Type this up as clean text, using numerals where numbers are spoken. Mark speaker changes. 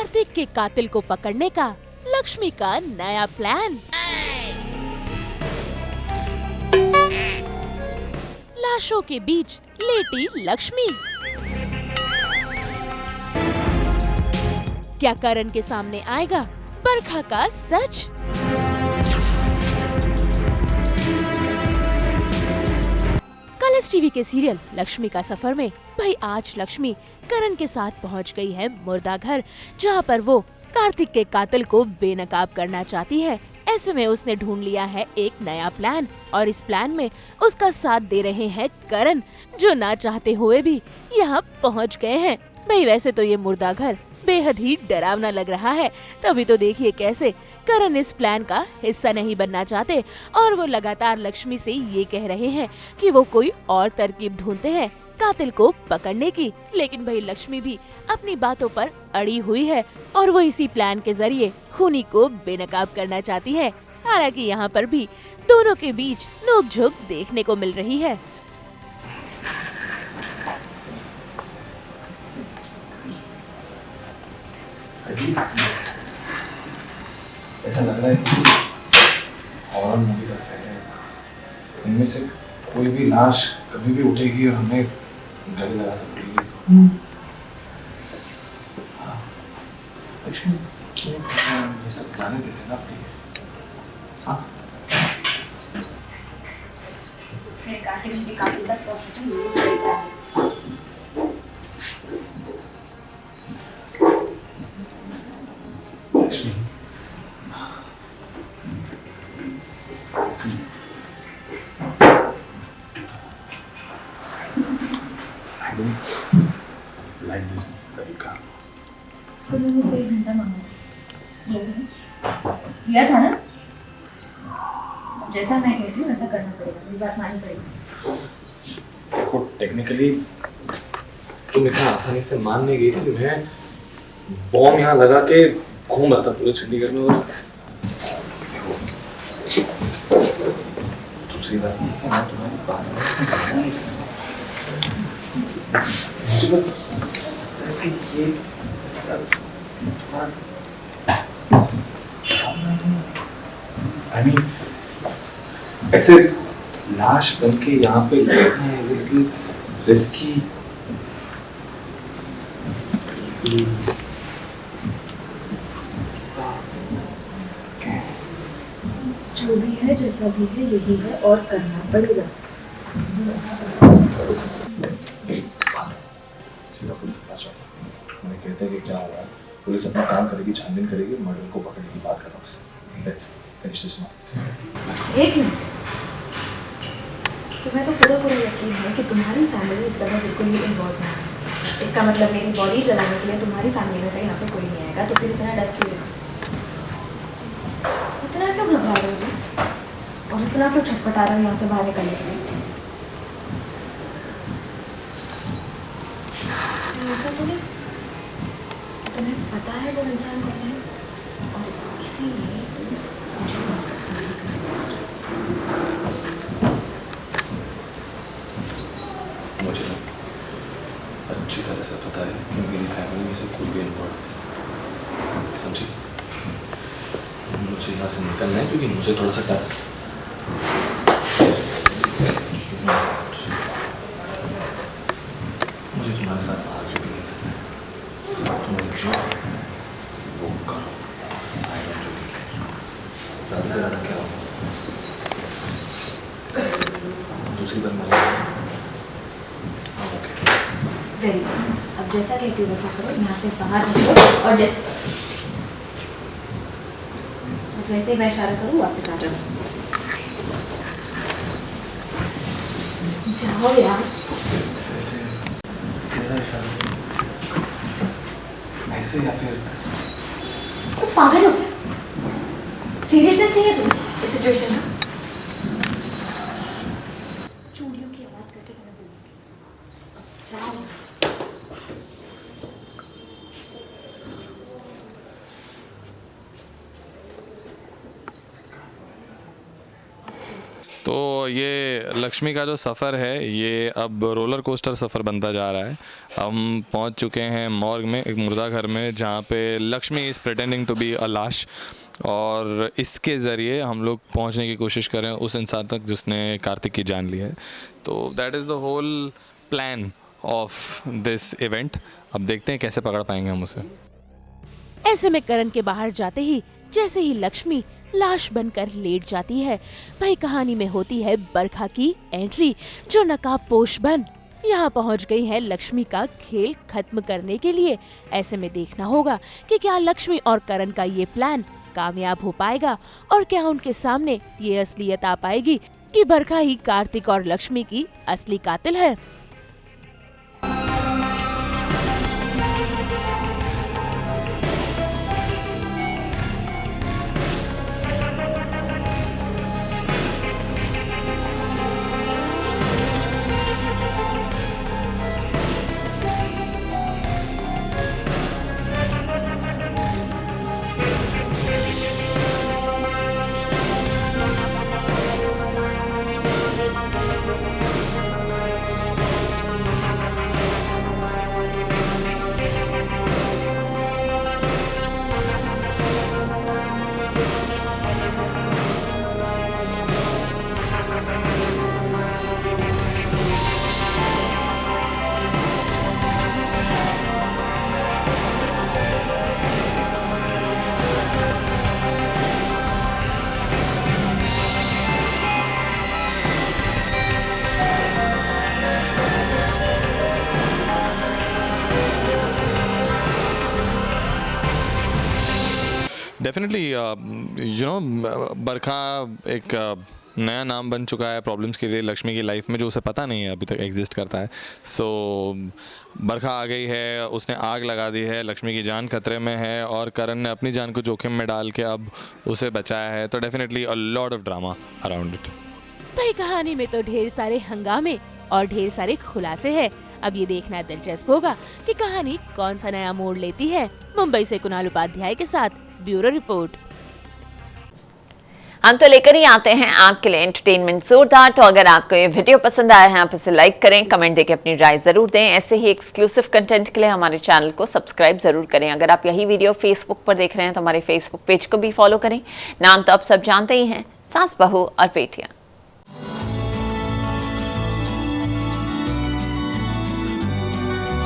Speaker 1: कार्तिक के कातिल को पकड़ने का लक्ष्मी का नया प्लान। लाशों के बीच लेटी लक्ष्मी। क्या करण के सामने आएगा बरखा का सच? कलर्स टीवी के सीरियल लक्ष्मी का सफर में भाई आज लक्ष्मी करण के साथ पहुंच गई है मुर्दा घर, जहां पर वो कार्तिक के कातिल को बेनकाब करना चाहती है। ऐसे में उसने ढूंढ लिया है एक नया प्लान और इस प्लान में उसका साथ दे रहे हैं करण, जो ना चाहते हुए भी यहाँ पहुँच गए हैं। भाई वैसे तो ये मुर्दा घर बेहद ही डरावना लग रहा है, तभी तो देखिए कैसे करण इस प्लान का हिस्सा नहीं बनना चाहते और वो लगातार लक्ष्मी से ये कह रहे हैं कि वो कोई और तरकीब ढूंढते हैं कातिल को पकड़ने की। लेकिन भाई लक्ष्मी भी अपनी बातों पर अड़ी हुई है और वो इसी प्लान के जरिए खूनी को बेनकाब करना चाहती है। हालांकि यहाँ पर भी दोनों के बीच नोकझोंक देखने को मिल रही है।
Speaker 2: ऐसा लग रहा है किसी हॉरर मूवी का सेट है। इनमें से कोई भी लाश कभी भी उठेगी और हमें गले लगा कर उठेगी। लक्ष्मी ये सब जाने देते ना प्लीज।
Speaker 3: कार्तिक जी काफी तक पहुंचे।
Speaker 2: Lakshmi I don't like this तरीका।
Speaker 3: तो मैं मुझसे 1 घंटा मांगा दिया था ना। जैसा मैं कहती हूँ वैसा करना पड़ेगा, मेरी बात माननी पड़ेगी।
Speaker 2: देखो टेक्निकली तुम इतना आसानी से मान नहीं गई थी। मैं बॉम्ब यहाँ लगा के घूम रहा था पूरे चंडीगढ़ में और दूसरी बात ये है मैं तुम्हारी बात मुझे बस ऐसे ये I mean, ऐसे लाश बन के यहाँ पे बैठना है बिल्कुल रिस्की।
Speaker 3: जो भी है जैसा भी है यही है और करना पड़ेगा।
Speaker 2: सीधा पुलिस को पास मैंने कहते हैं कि क्या हुआ, पुलिस अपना काम करेगी, छानबीन करेगी, मर्डर को पकड़ने की बात कर रहा हूँ। Let's finish this nonsense.
Speaker 3: 1 minute, तुम्हें तो पूरा यकीन है कि तुम्हारी फैमिली इस समय बिल्कुल भी इन्वॉल्व नहीं है। इसका मतलब मेरी बॉडी जलाने के लिए तुम्हारी फैमिली में से यहाँ पे कोई नहीं आएगा, तो फिर इतना डर क्यों है? इतना क्यों घबरा रहे हो और इतना क्यों छटपटा रहे हो यहाँ से बाहर निकलने के लिए? ऐसा तो नहीं, तुम्हें पता है वो इंसान कौन है और इसीलिए तुम मुझे मार सकती हो।
Speaker 2: मुझे अच्छी तरह से पता है कि मेरी फैमिली में से कोई भी इन्वॉल्व, समझी? मुझे यहाँ से निकलना है क्योंकि मुझे थोड़ा सा डर है। मुझे तुम्हारे साथ बाहर क्यों नहीं निकलना? तुम्हें जो वो करो। I don't really care. ज़्यादा से ज़्यादा क्या होगा? दूसरी बार मजा आएगा। ओके
Speaker 3: वेरी गुड, अब जैसा कहती हो वैसा करो, यहाँ से बाहर निकलो और जैसे मैं इशारा करूँ वापस आ जाओ। जाओ यार।
Speaker 2: ऐसे या फिर
Speaker 3: तो पागल हो गया? सीरियसनेस नहीं है तुम इस सिचुएशन में? चूड़ियों की आवाज करके तुम्हें बोलूंगी। जाओ।
Speaker 4: तो ये लक्ष्मी का जो सफ़र है ये अब रोलर कोस्टर सफ़र बनता जा रहा है। हम पहुंच चुके हैं मॉर्ग में, एक मुर्दा घर में, जहां पे Lakshmi is pretending to be a लाश, और इसके ज़रिए हम लोग पहुंचने की कोशिश करें उस इंसान तक जिसने कार्तिक की जान ली है। तो that is the whole plan of this event. अब देखते हैं कैसे पकड़ पाएंगे हम उसे।
Speaker 1: ऐसे में करण के बाहर जाते ही जैसे ही लक्ष्मी लाश बनकर लेट जाती है, भाई कहानी में होती है बरखा की एंट्री, जो नकाबपोश बन यहाँ पहुँच गई है लक्ष्मी का खेल खत्म करने के लिए। ऐसे में देखना होगा कि क्या लक्ष्मी और करण का ये प्लान कामयाब हो पाएगा और क्या उनके सामने ये असलियत आ पाएगी कि बरखा ही कार्तिक और लक्ष्मी की असली कातिल है।
Speaker 4: डेफिनेटली यू नो बरखा एक नया नाम बन चुका है प्रॉब्लम्स के लिए लक्ष्मी की लाइफ में, जो उसे पता नहीं है अभी तक एग्जिस्ट करता है। सो बरखा आ गई है, उसने आग लगा दी है, लक्ष्मी की जान खतरे में है और करण ने अपनी जान को जोखिम में डाल के अब उसे बचाया है। तो definitely a lot of drama around it.
Speaker 1: भाई कहानी में तो ढेर सारे हंगामे और ढेर सारे खुलासे हैं। अब ये देखना दिलचस्प होगा कि कहानी कौन सा नया मोड़ लेती है। मुंबई से कुणाल उपाध्याय के साथ ब्यूरो रिपोर्ट।
Speaker 5: हम तो लेकर ही आते हैं आपके लिए एंटरटेनमेंट जोरदार। तो अगर आपको ये वीडियो पसंद आया है आप इसे लाइक करें, कमेंट देके अपनी राय जरूर दें। ऐसे ही एक्सक्लूसिव कंटेंट के लिए हमारे चैनल को सब्सक्राइब जरूर करें। अगर आप यही वीडियो फेसबुक पर देख रहे हैं तो हमारे फेसबुक पेज को भी फॉलो करें। नाम तो आप सब जानते ही हैं, सास बहू और बेटियां।